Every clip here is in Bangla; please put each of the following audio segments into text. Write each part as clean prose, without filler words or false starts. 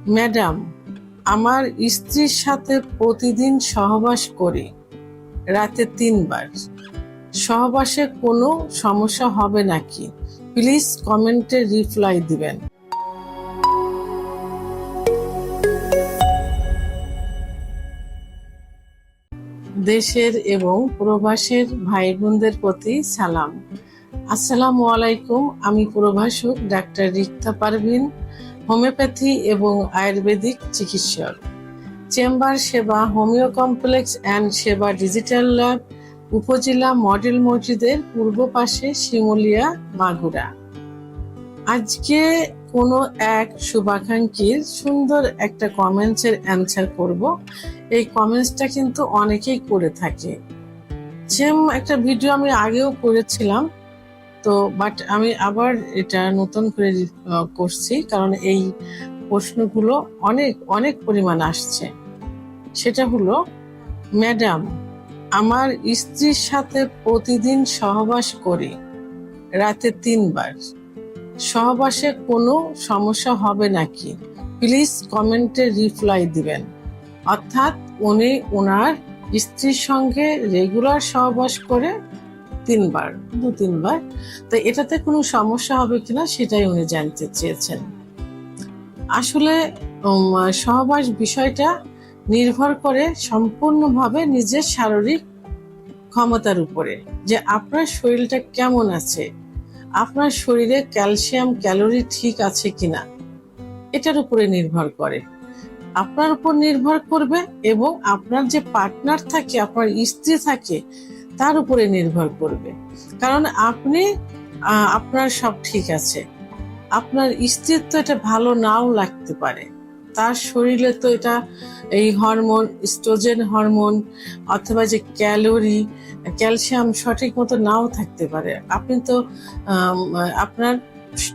ম্যাডাম, আমার স্ত্রীর সাথে প্রতিদিন সহবাস করি, রাতে 3 বার। সহবাসে কোনো সমস্যা হবে নাকি? প্লিজ কমেন্টে রিপ্লাই দিবেন। দেশের এবং প্রবাসের ভাই বোনদের প্রতি সালাম। আসসালামু আলাইকুম। আমি প্রভাষক ডাক্তার রিক্তা পারভিন, হোমিওপ্যাথি এবং আয়ুর্বেদিক চিকিৎসক। চেম্বার সেবা হোমিও কমপ্লেক্স অ্যান্ড সেবা ডিজিটাল ল্যাব, উপজেলা মডেল মসজিদের পূর্ব পাশে, শিমুলিয়া, মাগুরা। আজকে কোনো এক শুভাকাঙ্ক্ষীর সুন্দর একটা কমেন্টসের অ্যান্সার করব। এই কমেন্টসটা কিন্তু অনেকেই করে থাকে। সেম একটা ভিডিও আমি আগেও করেছিলাম, তো বাট আমি আবার এটা নতুন করে করছি, কারণ এই প্রশ্নগুলো অনেক অনেক পরিমাণ আসছে। সেটা হলো, ম্যাডাম, আমার স্ত্রীর সাথে প্রতিদিন সহবাস করি, রাতে 3 বার। সহবাসে কোনো সমস্যা হবে নাকি? প্লিজ কমেন্টে রিপ্লাই দিবেন। অর্থাৎ উনি ওনার স্ত্রীর সঙ্গে রেগুলার সহবাস করে 3 বার, 2-3 বার। তো এটাতে কোনো সমস্যা হবে কিনা সেটাই উনি জানতে চেয়েছেন। আসলে সহবাস বিষয়টা নির্ভর করে সম্পূর্ণভাবে নিজের শারীরিক ক্ষমতার উপরে, যে আপনার শরীরটা কেমন আছে, আপনার শরীরে ক্যালসিয়াম ক্যালোরি ঠিক আছে কিনা, এটার উপরে নির্ভর করে। আপনার উপর নির্ভর করবে এবং আপনার যে পার্টনার থাকে, আপনার স্ত্রী থাকে, তার উপরে নির্ভর করবে। কারণ আপনার সব ঠিক আছে, আপনার স্ত্রীর তো এটা ভালো নাও লাগতে পারে। তার শরীরে তো এটা এই হরমোন, ইস্ট্রোজেন হরমোন অথবা যে ক্যালোরি, ক্যালসিয়াম সঠিক মতো নাও থাকতে পারে। আপনি তো আপনার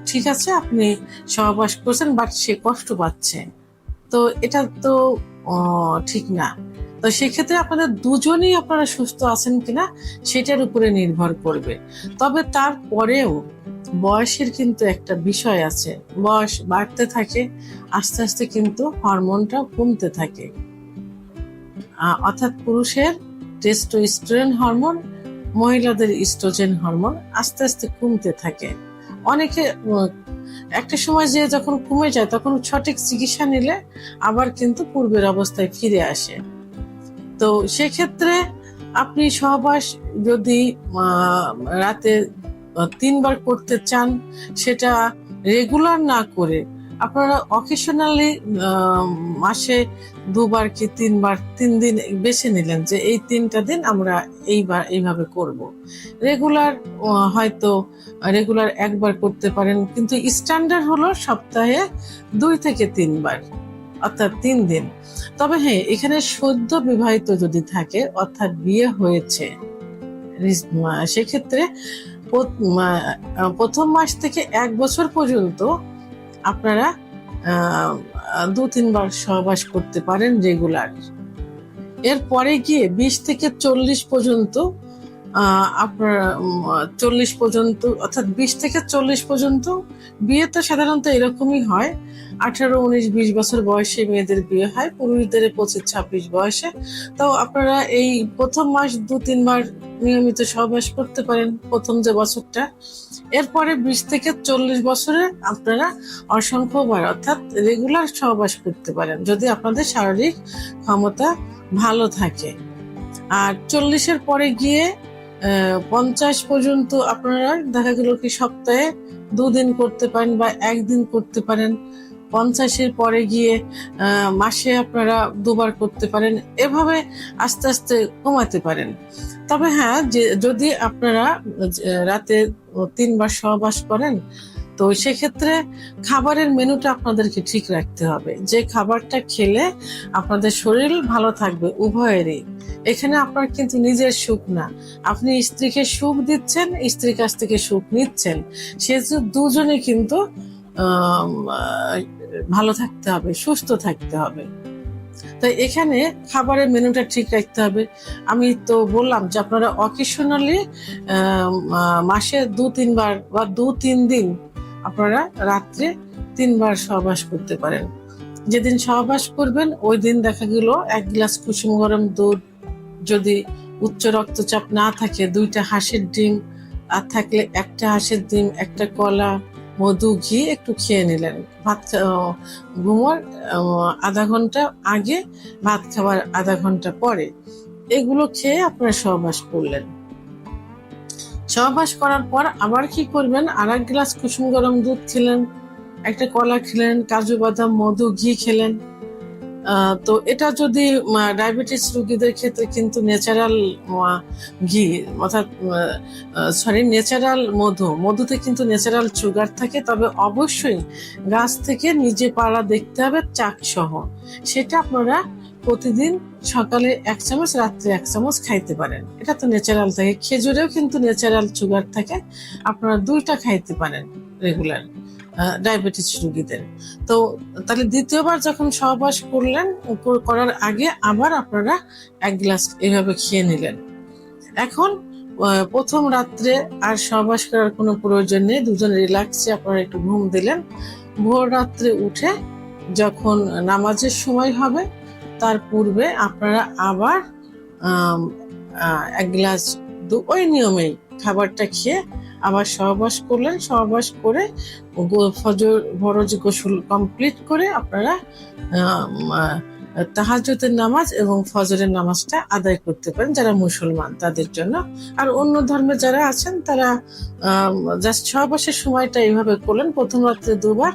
ঠিক আছে, আপনি সহবাস করছেন, বাট সে কষ্ট পাচ্ছে, তো এটা তো ঠিক না। তো সেক্ষেত্রে আপনারা দুজনেই আপনারা সুস্থ আছেন কিনা সেটার উপরে নির্ভর করবে। তবে তারপরেও বয়সের কিন্তু একটা বিষয় আছে। বয়স বাড়তে থাকে, আস্তে আস্তে কিন্তু হরমোনটা কমতে থাকে। অর্থাৎ পুরুষের টেস্টোস্টেরন হরমোন, মহিলাদের ইস্ট্রোজেন হরমোন আস্তে আস্তে কমতে থাকে। অনেকে একটা সময় যে যখন কমে যায়, তখন সঠিক চিকিৎসা নিলে আবার কিন্তু পূর্বের অবস্থায় ফিরে আসে। তো সেক্ষেত্রে আপনি সহবাস যদি রাতে 3 বার করতে চান, সেটা রেগুলার না করে আপনারা অকেশনালি মাসে 2 বার কি 3 বার, 3 দিন বেছে নিলেন যে এই 3টা দিন আমরা এইভাবে করব। রেগুলার হয়তো রেগুলার 1 বার করতে পারেন, কিন্তু স্ট্যান্ডার্ড হলো সপ্তাহে 2 থেকে 3 বার, অর্থাৎ 3 দিন। তবে হ্যাঁ, এখানে সদ্য বিবাহিত যদি থাকে, অর্থাৎ বিয়ে হয়েছে, সেক্ষেত্রে প্রথম মাস থেকে 1 বছর পর্যন্ত আপনারা 2-3 বার সহবাস করতে পারেন রেগুলার। এরপরে গিয়ে 20 থেকে 40 পর্যন্ত আপনার 40 পর্যন্ত, অর্থাৎ 20 থেকে 40 পর্যন্ত বিয়ে তো সাধারণত এরকমই হয়। 18, 19, 20 বছর বয়সে মেয়েদের বিয়ে হয়, পুরুষদের 25, 26 বয়সে। তো আপনারা এই প্রথম মাস 2-3 বার নিয়মিত সহবাস করতে পারেন, প্রথম যে বছরটা। এরপরে 20 থেকে 40 বছরে আপনারা অসংখ্যবার, অর্থাৎ রেগুলার সহবাস করতে পারেন, যদি আপনাদের শারীরিক ক্ষমতা ভালো থাকে। আর 40-এর পরে গিয়ে 50 পর্যন্ত আপনারা দেখা গেল কি সপ্তাহে 2 দিন করতে পারেন বা 1 দিন করতে পারেন। 50-এর পরে গিয়ে মাসে আপনারা 2 বার করতে পারেন। এভাবে আস্তে আস্তে কমাতে পারেন। তবে হ্যাঁ, যে যদি আপনারা রাতে 3 বার সহবাস করেন, তো সেক্ষেত্রে খাবারের মেনুটা আপনাদেরকে ঠিক রাখতে হবে, যে খাবারটা খেলে আপনাদের শরীর ভালো থাকবে উভয়েরই। এখানে আপনার কিন্তু নিজের সুখ না, আপনি স্ত্রীকে সুখ দিচ্ছেন, স্ত্রীর কাছ থেকে সুখ নিচ্ছেন, সেহেতু দুজনে কিন্তু ভালো থাকতে হবে, সুস্থ থাকতে হবে। তাই এখানে খাবারের মেনুটা ঠিক রাখতে হবে। আমি তো বললাম যে আপনারা অকেশনালি মাসে 2-3 বার বা 2-3 দিন আপনারা রাত্রে 3 বার সহবাস করতে পারেন। যেদিন সহবাস করবেন ওই দিন দেখা গেল 1 গ্লাস কুসুম গরম দুধ, যদি উচ্চ রক্তচাপ না থাকে 2টা হাঁসের ডিম, আর থাকলে 1টা হাঁসের ডিম, 1টা কলা, মধু, ঘি একটু খেয়ে নিলেন। ভাত ঘুমার আধা ঘন্টা আগে, ভাত খাওয়ার আধা ঘন্টা পরে এগুলো খেয়ে আপনারা সহবাস করলেন। সহবাস করার পর আবার কি করবেন, আর 1 গ্লাস কুসুম গরম দুধ খেলেন, 1টা কলা খেলেন, কাজু বাদাম, মধু, ঘি খেলেন। তো এটা যদি ডায়াবেটিস রোগীদের ক্ষেত্রে কিন্তু ন্যাচারাল ঘি, অর্থাৎ ন্যাচারাল মধুতে কিন্তু ন্যাচারাল সুগার থাকে, তবে অবশ্যই গাছ থেকে নিজে পাড়া দেখতে হবে চাক সহ। সেটা আপনারা প্রতিদিন সকালে 1 চামচ, রাত্রে 1 চামচ খাইতে পারেন। এটা তো ন্যাচারাল থাকে। খেজুরেও কিন্তু ন্যাচারাল সুগার থাকে, আপনারা 2টা খাইতে পারেন রেগুলার ডায়াবেটিস রোগীদের। তো তাহলে দ্বিতীয়বার যখন সহবাস করলেন, করার আগে আবার আপনারা 1 গ্লাস এভাবে খেয়ে নিলেন। এখন প্রথম রাত্রে আর সহবাস করার কোনো প্রয়োজন নেই, দুজন রিল্যাক্সে আপনারা একটু ঘুম দিলেন। ভোর রাত্রে উঠে যখন নামাজের সময় হবে তার পূর্বে আপনারা আবার 1 গ্লাস ওই নিয়মেই খাবারটা খেয়ে আবার সহবাস করলেন। সহবাস করে ফরজ গোসল কমপ্লিট করে আপনারা তাহাজ্জুদের নামাজ এবং ফজরের নামাজটা আদায় করতে পারেন যারা মুসলমান তাদের জন্য। আর অন্য ধর্মে যারা আছেন তারা জাস্ট সহবাসের সময়টা এইভাবে করলেন, প্রথম রাত্রে 2বার,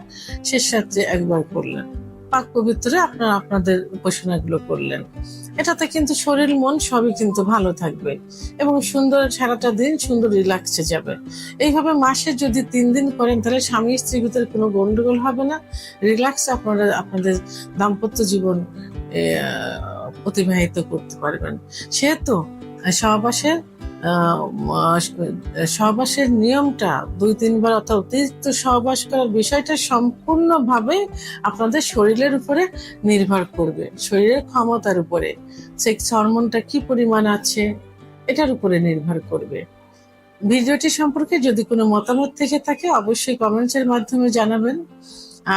শেষ রাত্রে 1বার করলেন। পাক পবিত্রে আপনারা আপনাদের উপাসনাগুলো করলেন। এটাতে কিন্তু শরীর মন সবই কিন্তু ভালো থাকবে এবং সুন্দর সারাটা দিন সুন্দর রিল্যাক্সে যাবে। এইভাবে মাসে যদি 3 দিন করেন তাহলে স্বামী স্ত্রীর ভিতরে কোনো গন্ডগোল হবে না, রিল্যাক্স আপনারা আপনাদের দাম্পত্য জীবন অতিবাহিত করতে পারবেন। সেহেতু সহবাসের সহবাসের নিয়মটা 2-3 বার অর্থাৎ অতিরিক্ত সহবাস করার বিষয়টা সম্পূর্ণভাবে আপনাদের শরীরের উপরে নির্ভর করবে, শরীরের ক্ষমতার উপরে, সেক্স হরমোনটা কি পরিমাণ আছে এটার উপরে নির্ভর করবে। ভিডিওটি সম্পর্কে যদি কোনো মতামত থেকে থাকে অবশ্যই কমেন্টসের মাধ্যমে জানাবেন।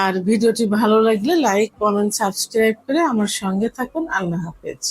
আর ভিডিওটি ভালো লাগলে লাইক, কমেন্ট, সাবস্ক্রাইব করে আমার সঙ্গে থাকুন। আল্লাহ হাফেজ।